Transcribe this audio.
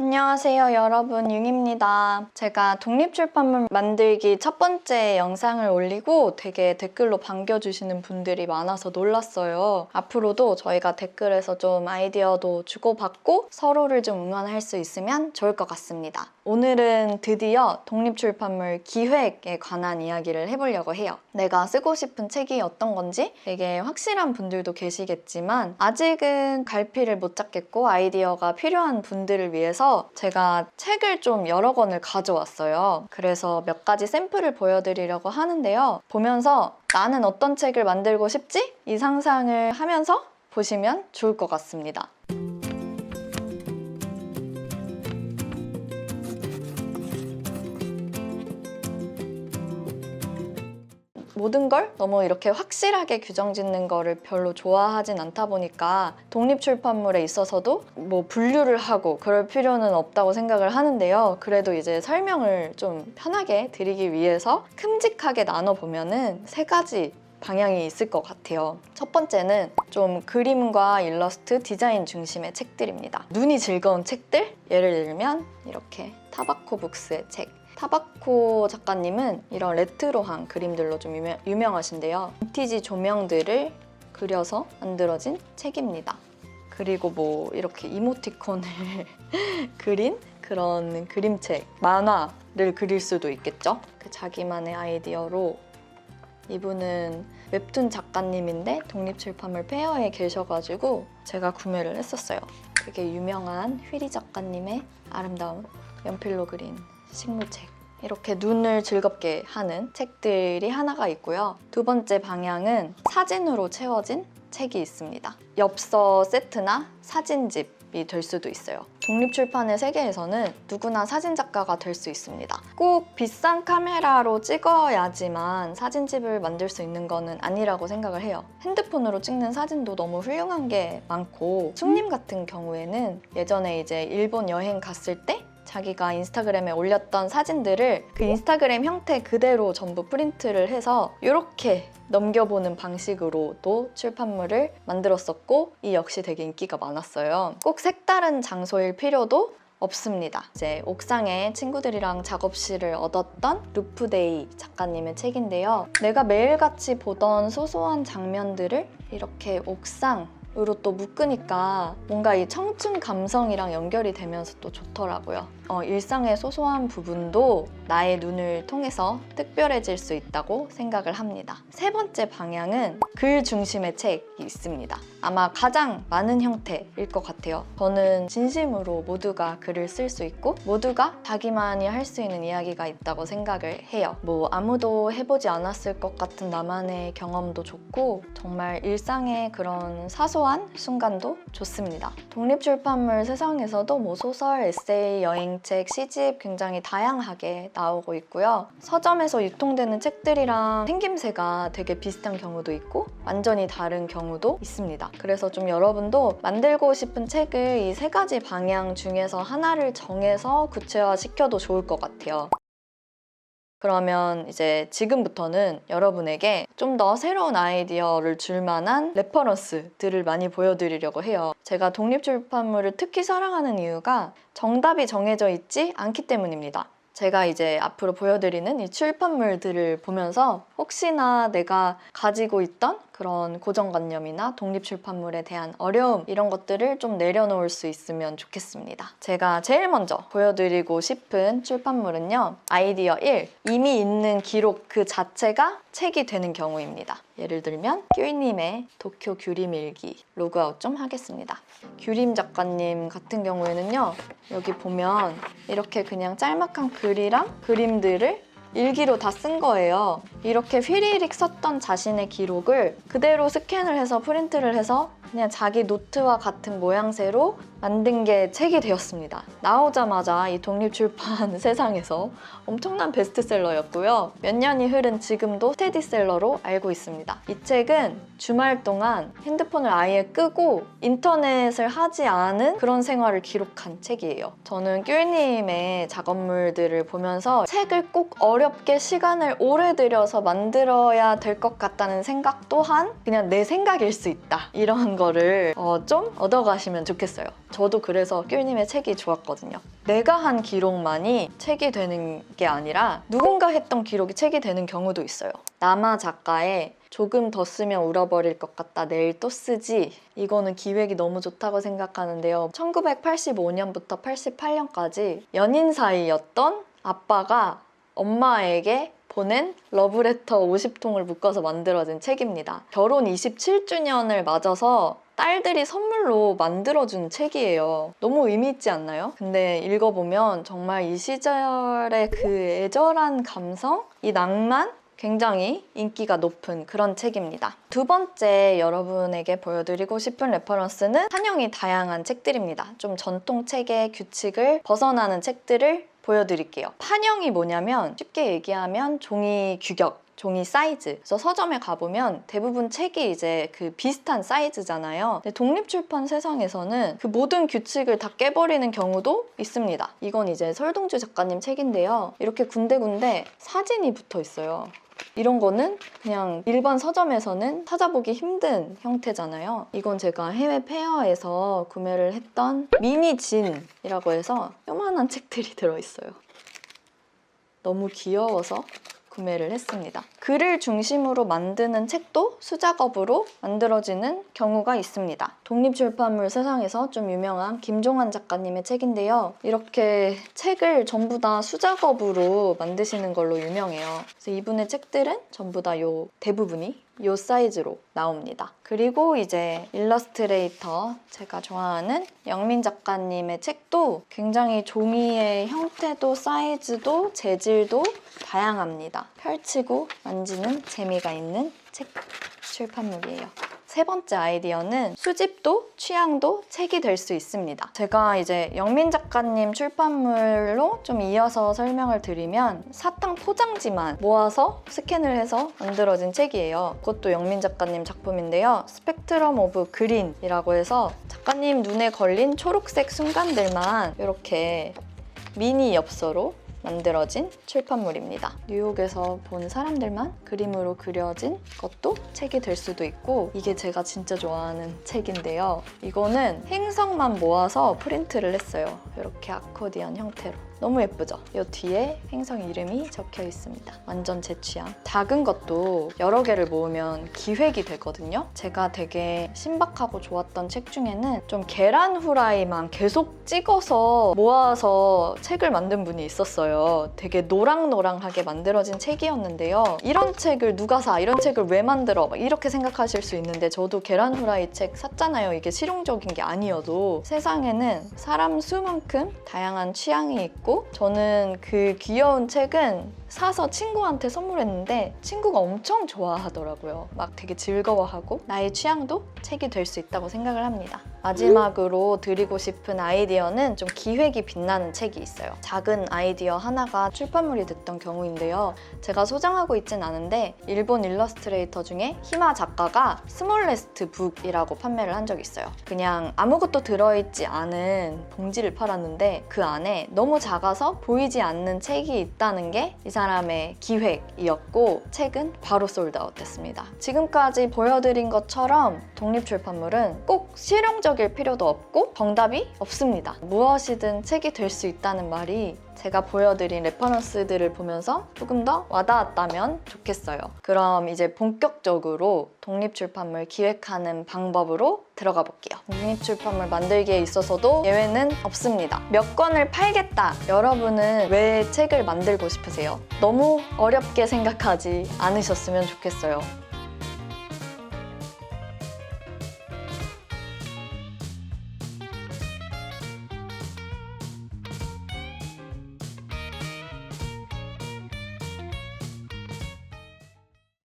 안녕하세요 여러분, 융입니다. 제가 독립출판물 만들기 첫 번째 영상을 올리고 되게 댓글로 반겨주시는 분들이 많아서 놀랐어요. 앞으로도 저희가 댓글에서 좀 아이디어도 주고받고 서로를 좀 응원할 수 있으면 좋을 것 같습니다. 오늘은 드디어 독립출판물 기획에 관한 이야기를 해보려고 해요. 내가 쓰고 싶은 책이 어떤 건지 되게 확실한 분들도 계시겠지만 아직은 갈피를 못 잡겠고 아이디어가 필요한 분들을 위해서 제가 책을 좀 여러 권을 가져왔어요. 그래서 몇 가지 샘플을 보여드리려고 하는데요. 보면서 나는 어떤 책을 만들고 싶지? 이 상상을 하면서 보시면 좋을 것 같습니다. 모든 걸 너무 이렇게 확실하게 규정 짓는 거를 별로 좋아하진 않다 보니까 독립출판물에 있어서도 뭐 분류를 하고 그럴 필요는 없다고 생각을 하는데요. 그래도 이제 설명을 좀 편하게 드리기 위해서 큼직하게 나눠보면은 세 가지 방향이 있을 것 같아요. 첫 번째는 좀 그림과 일러스트, 디자인 중심의 책들입니다. 눈이 즐거운 책들? 예를 들면 이렇게 타바코 북스의 책. 타바코 작가님은 이런 레트로한 그림들로 좀 유명하신데요. 빈티지 조명들을 그려서 만들어진 책입니다. 그리고 뭐 이렇게 이모티콘을 그린 그런 그림책, 만화를 그릴 수도 있겠죠. 그 자기만의 아이디어로 이분은 웹툰 작가님인데 독립출판물 페어에 계셔가지고 제가 구매를 했었어요. 되게 유명한 휘리 작가님의 아름다운 연필로 그린 식물책. 이렇게 눈을 즐겁게 하는 책들이 하나가 있고요. 두 번째 방향은 사진으로 채워진 책이 있습니다. 엽서 세트나 사진집이 될 수도 있어요. 독립출판의 세계에서는 누구나 사진작가가 될 수 있습니다. 꼭 비싼 카메라로 찍어야지만 사진집을 만들 수 있는 거는 아니라고 생각을 해요. 핸드폰으로 찍는 사진도 너무 훌륭한 게 많고 숭님 같은 경우에는 예전에 이제 일본 여행 갔을 때 자기가 인스타그램에 올렸던 사진들을 그 인스타그램 형태 그대로 전부 프린트를 해서 이렇게 넘겨보는 방식으로도 출판물을 만들었었고 이 역시 되게 인기가 많았어요. 꼭 색다른 장소일 필요도 없습니다. 이제 옥상에 친구들이랑 작업실을 얻었던 루프데이 작가님의 책인데요. 내가 매일같이 보던 소소한 장면들을 이렇게 옥상으로 또 묶으니까 뭔가 이 청춘 감성이랑 연결이 되면서 또 좋더라고요. 일상의 소소한 부분도 나의 눈을 통해서 특별해질 수 있다고 생각을 합니다. 세 번째 방향은 글 중심의 책이 있습니다. 아마 가장 많은 형태일 것 같아요. 저는 진심으로 모두가 글을 쓸 수 있고 모두가 자기만이 할 수 있는 이야기가 있다고 생각을 해요. 뭐 아무도 해보지 않았을 것 같은 나만의 경험도 좋고 정말 일상의 그런 사소한 순간도 좋습니다. 독립출판물 세상에서도 뭐 소설, 에세이, 여행책, 시집 굉장히 다양하게 나오고 있고요. 서점에서 유통되는 책들이랑 생김새가 되게 비슷한 경우도 있고 완전히 다른 경우도 있습니다. 그래서 좀 여러분도 만들고 싶은 책을 이 세 가지 방향 중에서 하나를 정해서 구체화시켜도 좋을 것 같아요. 그러면 이제 지금부터는 여러분에게 좀 더 새로운 아이디어를 줄 만한 레퍼런스들을 많이 보여드리려고 해요. 제가 독립출판물을 특히 사랑하는 이유가 정답이 정해져 있지 않기 때문입니다. 제가 이제 앞으로 보여드리는 이 출판물들을 보면서 혹시나 내가 가지고 있던 그런 고정관념이나 독립출판물에 대한 어려움 이런 것들을 좀 내려놓을 수 있으면 좋겠습니다. 제가 제일 먼저 보여드리고 싶은 출판물은요. 아이디어 1. 이미 있는 기록 그 자체가 책이 되는 경우입니다. 예를 들면 뀨이님의 도쿄 규림 일기 로그아웃 좀 하겠습니다. 규림 작가님 같은 경우에는요. 여기 보면 이렇게 그냥 짤막한 글이랑 그림들을 일기로 다 쓴 거예요. 이렇게 휘리릭 썼던 자신의 기록을 그대로 스캔을 해서 프린트를 해서 그냥 자기 노트와 같은 모양새로 만든 게 책이 되었습니다. 나오자마자 이 독립출판 세상에서 엄청난 베스트셀러였고요. 몇 년이 흐른 지금도 스테디셀러로 알고 있습니다. 이 책은 주말 동안 핸드폰을 아예 끄고 인터넷을 하지 않은 그런 생활을 기록한 책이에요. 저는 뀨이님의 작업물들을 보면서 책을 꼭 어렵게 시간을 오래 들여서 만들어야 될 것 같다는 생각 또한 그냥 내 생각일 수 있다. 이런 거를 좀 얻어가시면 좋겠어요. 저도 그래서 귤님의 책이 좋았거든요. 내가 한 기록만이 책이 되는 게 아니라 누군가 했던 기록이 책이 되는 경우도 있어요. 남아 작가의 조금 더 쓰면 울어버릴 것 같다, 내일 또 쓰지. 이거는 기획이 너무 좋다고 생각하는데요. 1985년부터 88년까지 연인 사이였던 아빠가 엄마에게 보낸 러브레터 50통을 묶어서 만들어진 책입니다. 결혼 27주년을 맞아서 딸들이 선물로 만들어준 책이에요. 너무 의미 있지 않나요? 근데 읽어보면 정말 이 시절의 그 애절한 감성, 이 낭만, 굉장히 인기가 높은 그런 책입니다. 두 번째 여러분에게 보여드리고 싶은 레퍼런스는 한영이 다양한 책들입니다. 좀 전통 책의 규칙을 벗어나는 책들을 보여드릴게요. 판형이 뭐냐면 쉽게 얘기하면 종이 규격, 종이 사이즈. 그래서 서점에 가보면 대부분 책이 이제 그 비슷한 사이즈잖아요. 근데 독립출판 세상에서는 그 모든 규칙을 다 깨버리는 경우도 있습니다. 이건 이제 설동주 작가님 책인데요. 이렇게 군데군데 사진이 붙어 있어요. 이런 거는 그냥 일반 서점에서는 찾아보기 힘든 형태잖아요. 이건 제가 해외 페어에서 구매를 했던 미니 진이라고 해서 요만한 책들이 들어있어요. 너무 귀여워서 구매를 했습니다. 글을 중심으로 만드는 책도 수작업으로 만들어지는 경우가 있습니다. 독립출판물 세상에서 좀 유명한 김종환 작가님의 책인데요. 이렇게 책을 전부 다 수작업으로 만드시는 걸로 유명해요. 그래서 이분의 책들은 전부 다 대부분이 이 사이즈로 나옵니다. 그리고 이제 일러스트레이터, 제가 좋아하는 영민 작가님의 책도 굉장히 종이의 형태도 사이즈도 재질도 다양합니다. 펼치고 만지는 재미가 있는 책 출판물이에요. 세 번째 아이디어는 수집도 취향도 책이 될 수 있습니다. 제가 이제 영민 작가님 출판물로 좀 이어서 설명을 드리면 사탕 포장지만 모아서 스캔을 해서 만들어진 책이에요. 그것도 영민 작가님 작품인데요. 스펙트럼 오브 그린이라고 해서 작가님 눈에 걸린 초록색 순간들만 이렇게 미니 엽서로 만들어진 출판물입니다. 뉴욕에서 본 사람들만 그림으로 그려진 것도 책이 될 수도 있고, 이게 제가 진짜 좋아하는 책인데요. 이거는 행성만 모아서 프린트를 했어요. 이렇게 아코디언 형태로. 너무 예쁘죠? 이 뒤에 행성 이름이 적혀 있습니다. 완전 제 취향. 작은 것도 여러 개를 모으면 기획이 되거든요. 제가 되게 신박하고 좋았던 책 중에는 좀 계란 후라이만 계속 찍어서 모아서 책을 만든 분이 있었어요. 되게 노랑노랑하게 만들어진 책이었는데요. 이런 책을 누가 사? 이런 책을 왜 만들어? 막 이렇게 생각하실 수 있는데, 저도 계란 후라이 책 샀잖아요. 이게 실용적인 게 아니어도. 세상에는 사람 수만큼 다양한 취향이 있고, 저는 그 귀여운 책은 사서 친구한테 선물했는데 친구가 엄청 좋아하더라고요. 막 되게 즐거워하고, 나의 취향도 책이 될 수 있다고 생각을 합니다. 마지막으로 드리고 싶은 아이디어는 좀 기획이 빛나는 책이 있어요. 작은 아이디어 하나가 출판물이 됐던 경우인데요. 제가 소장하고 있진 않은데 일본 일러스트레이터 중에 히마 작가가 스몰레스트 북이라고 판매를 한 적이 있어요. 그냥 아무것도 들어있지 않은 봉지를 팔았는데 그 안에 너무 작아서 보이지 않는 책이 있다는 게 이 사람의 기획이었고, 책은 바로 솔드아웃 됐습니다. 지금까지 보여드린 것처럼 독립출판물은 꼭 실용적일 필요도 없고 정답이 없습니다. 무엇이든 책이 될 수 있다는 말이 제가 보여드린 레퍼런스들을 보면서 조금 더 와닿았다면 좋겠어요. 그럼 이제 본격적으로 독립출판물 기획하는 방법으로 들어가 볼게요. 독립출판물 만들기에 있어서도 예외는 없습니다. 몇 권을 팔겠다. 여러분은 왜 책을 만들고 싶으세요? 너무 어렵게 생각하지 않으셨으면 좋겠어요.